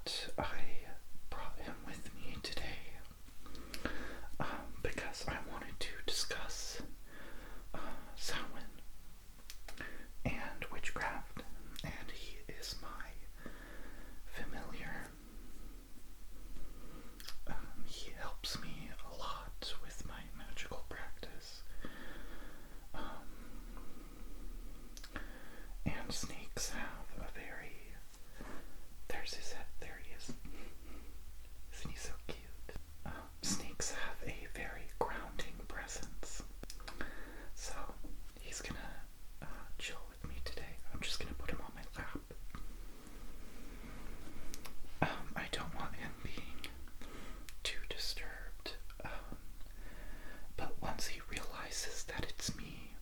but I brought him with me today because I wanted to discuss Samhain and witchcraft, and he is my familiar. He helps me a lot with my magical practice. And snakes have a very... There's his head. There he is. Isn't he so cute? Snakes have a very grounding presence. So he's gonna chill with me today. I'm just gonna put him on my lap. I don't want him being too disturbed. But once he realizes that it's me,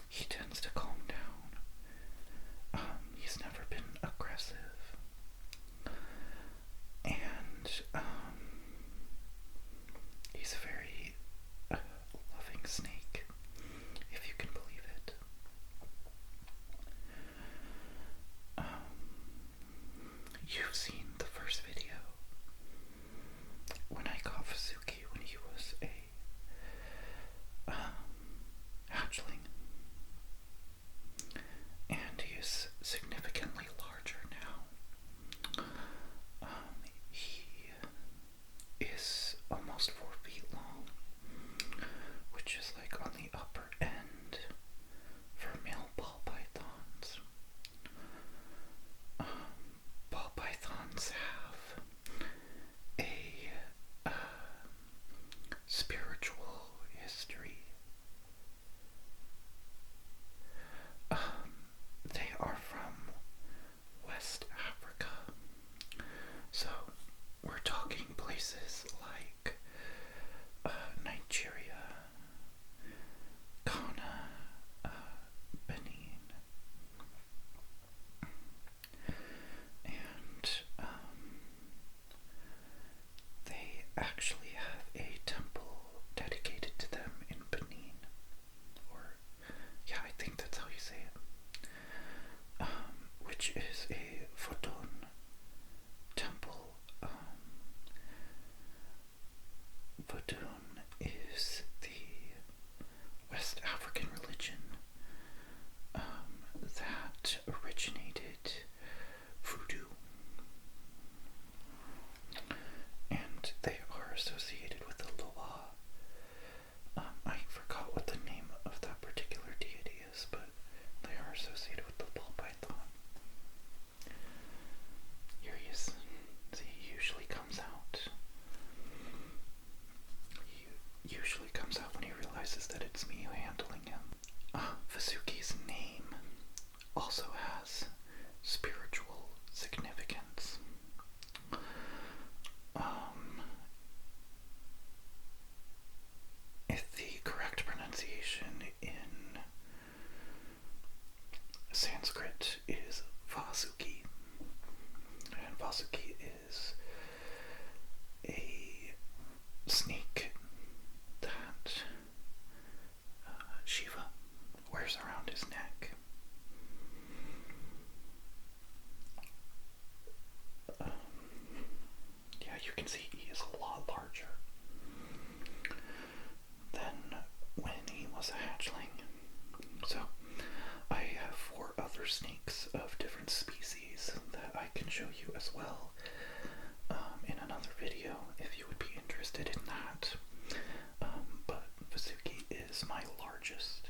he tends to calm down. He's never been aggressive. And he's a very loving snake, if you can believe it. You've seen the first video when I got Suzuki when he was a hatchling, and he is significantly larger now. He is almost 4 feet long, which is like on the upper end for male ball pythons. Ball pythons have a spiritual history. They are from West Africa, so we're talking places like Nigeria, Ghana, Benin, and they actually have a temple dedicated to them in Benin, or yeah, I think that's how you say it, which is a Vodun temple. Vodun is the West African religion that originated voodoo, and they are associated with the Loa. I forgot what the name of that particular deity is, but they are associated with the ball python. Here he is. See, he usually comes out. He usually comes out when he realizes that it's me handling him. Suzuki's name also has spiritual significance. If the correct pronunciation in Sanskrit is Vasuki, and Vasuki is a snake that Shiva wears around his neck. Yeah, you can see he is a lot larger than when he was a hatchling. So, I have 4 other snakes of different species that I can show you as well in another video if you would be interested in that. But Suzuki is my largest.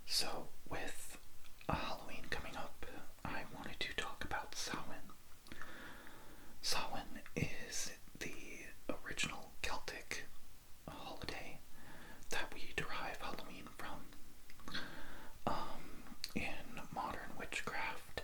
So, with Halloween coming up, I wanted to talk about Samhain. Samhain is the original Celtic holiday that we derive Halloween from. In modern witchcraft,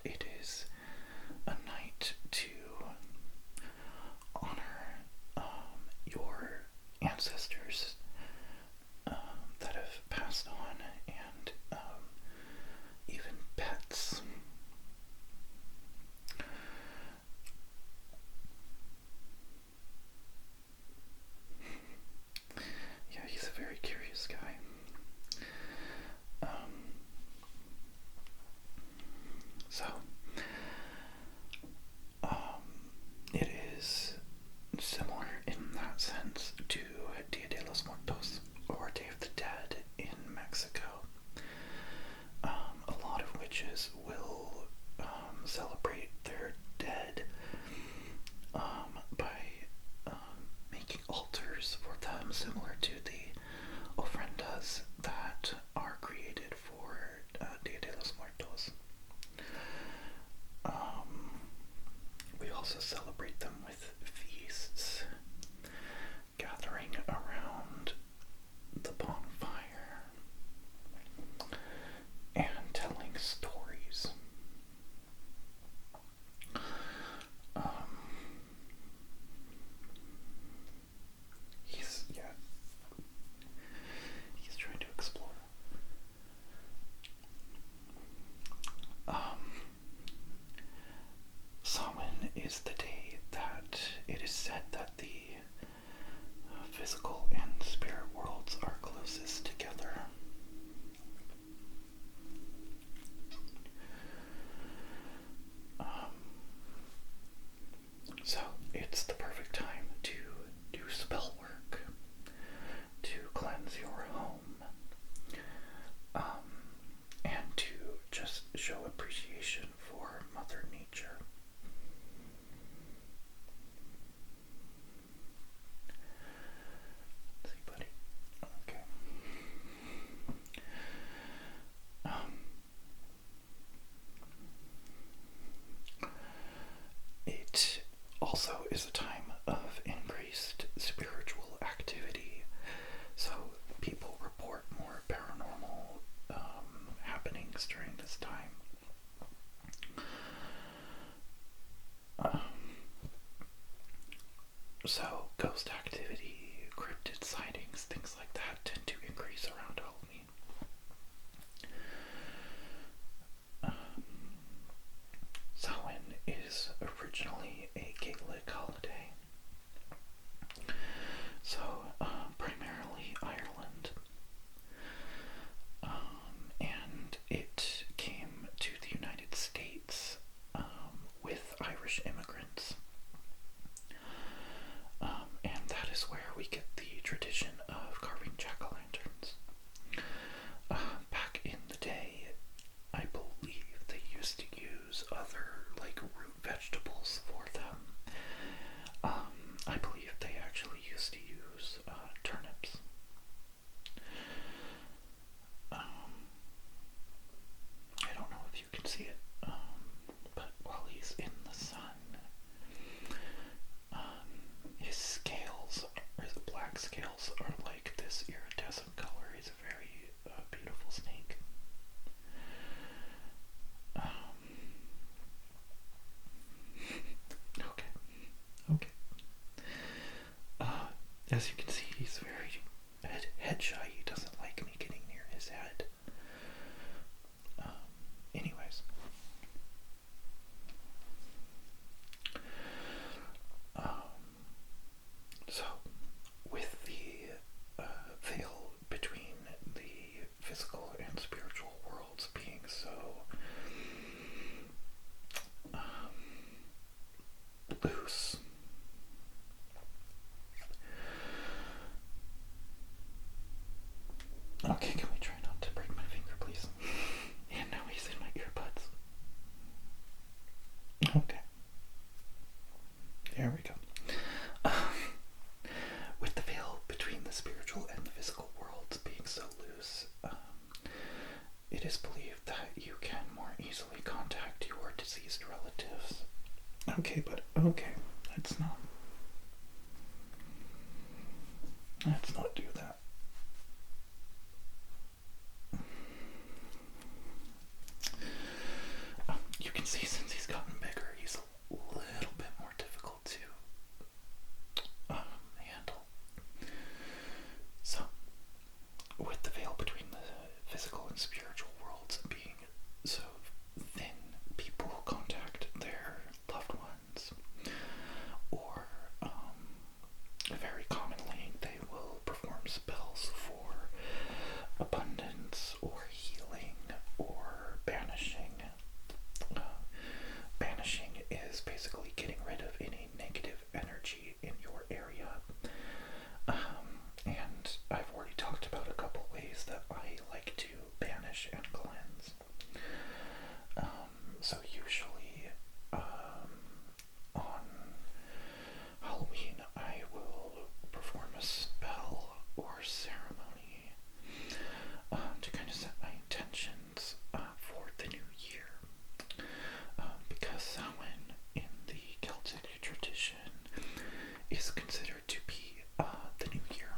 also is a time of increased spiritual activity, so people report more paranormal happenings during this time. So ghost activity, cryptid sightings, things like that tend to increase around Halloween. Samhain is originally a Gaelic holiday. So, primarily Ireland. And it came to the United States with Irish immigrants. And that is where we get the tradition of carving jack-o'-lanterns. Back in the day, I believe they used to use other, like, root vegetables for them. I believe they actually used to use turnips. I don't know if you can see it, but while he's in the sun, his scales, or his black scales, are like this iridescent color. He's a very beautiful snake. Okay. As you can see, he's very head shy. He doesn't like me getting near his head. Anyways. So, with the veil between the physical and spiritual worlds being so loose, okay, can we try not to break my finger, please? And now he's in my earbuds. Okay. There we go. With the veil between the spiritual and the physical worlds being so loose, it is believed that you can more easily contact your deceased relatives. Okay, but okay, let's not do that. You can see since he's gotten bigger, he's a little bit more difficult to handle. So, with the veil between the physical and spiritual worlds being so thin, people contact their loved ones, or very commonly they will perform spells for abundance or healing or banishing. Banishing is basically getting rid of any negative energy in your area. And I've already talked about a couple ways that I like to banish and cleanse. So usually on Halloween I will perform a spell or ceremony to kind of set my intentions for the new year. Because Samhain in the Celtic tradition is considered to be the new year.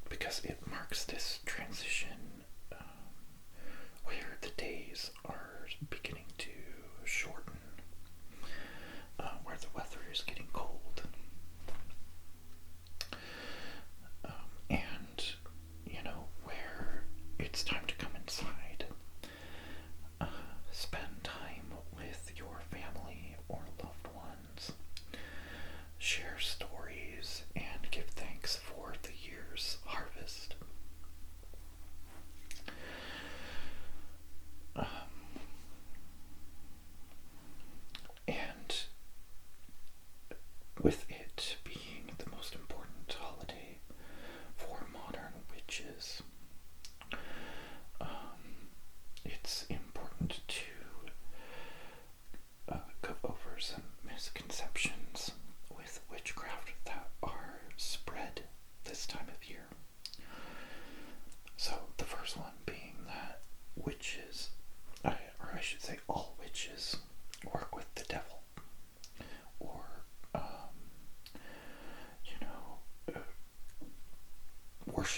Because it marks this transition where the days are beginning to shorten, where the weather is getting cold. And, where it's time to come inside, spend time with your family or loved ones, share stories, and give thanks for the year's harvest.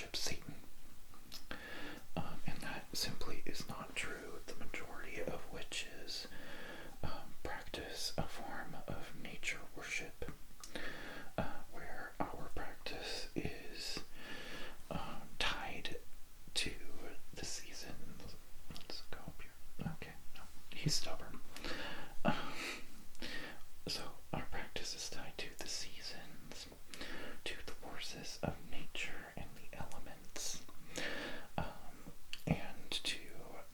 worship Satan. And that simply is not true. The majority of witches practice a form of nature worship, where our practice is tied to the seasons. Let's go up here. Okay, no, he's stubborn. So our practice is tied to the seasons, to the forces of nature and the elements, and to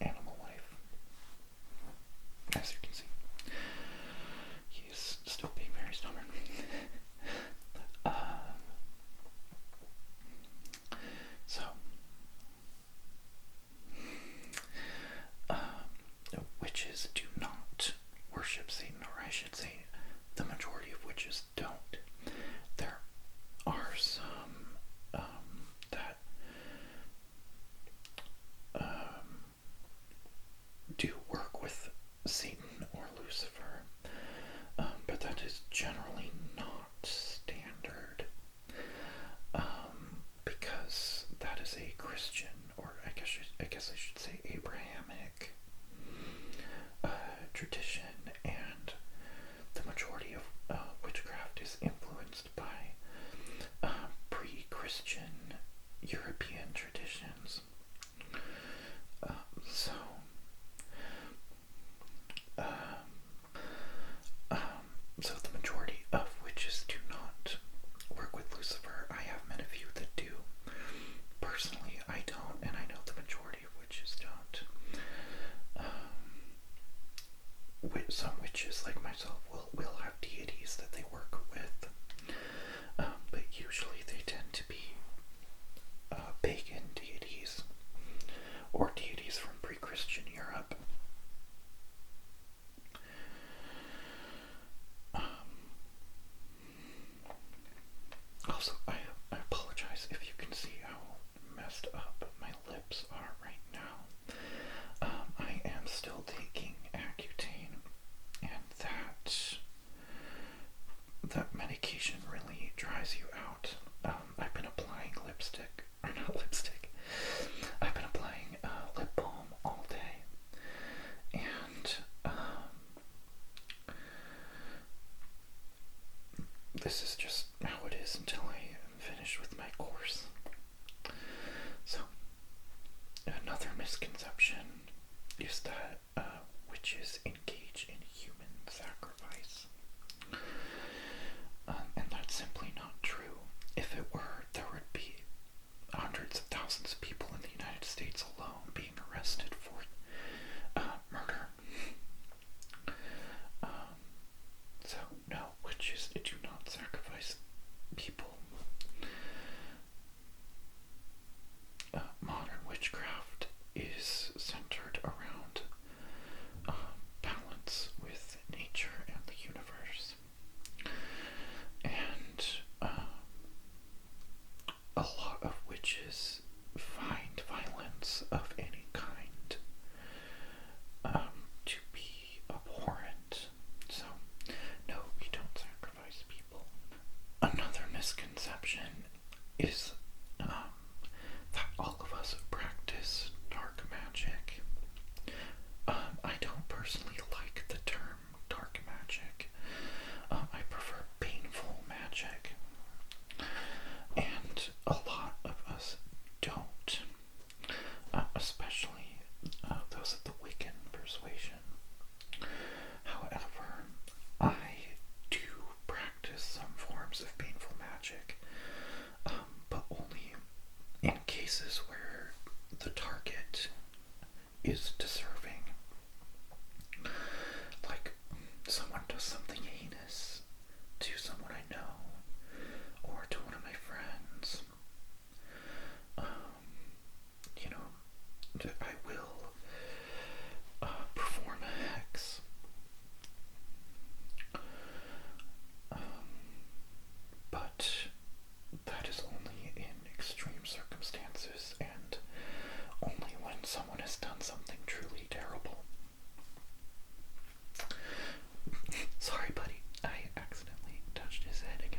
animal life. As you can see, he's still being very stubborn. So, witches do not worship Satan, or I should say, the majority of witches don't. There are some that do work with Satan or Lucifer, but that is generally not standard, because that is a Christian, or I guess I should say Abrahamic tradition, and the majority of witchcraft is influenced by pre-Christian European traditions. So the majority of witches do not work with Lucifer. I have met a few that do. Personally, I don't, and I know the majority of witches don't. Some witches, like myself, will have deities that they work with, but usually they tend to be pagan deities, or deities from pre-Christian Europe. Also, I apologize if you can see how messed up my lips are right now. I am still taking Accutane, and that medication really dries you out. I've been applying I've been applying lip balm all day, and this is just how it is until I am finished with my course. So, another misconception is that witches engage in human sacrifice. And that's simply not true. If it were, there would be hundreds of thousands of people in the United States alone being arrested for murder. So, no, witches do not sacrifice people. Modern witchcraft is centered around balance with nature and the universe. And a lot of witches find violence of any kind to be abhorrent. So, no, we don't sacrifice people. Another misconception is that all of us practice dark magic. I don't personally like the term dark magic. I prefer painful magic. And a lot of us don't, especially those of the Wiccan persuasion. However, I do practice some forms of painful magic, but only in cases where the target is deserving. Like, someone does something heinous to someone I know, or to one of my friends. I will perform a hex. But that is only in extreme circumstances, and only when someone has done something truly terrible. Sorry, buddy. I accidentally touched his head again.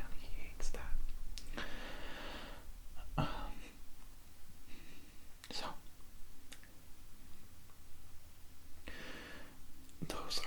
those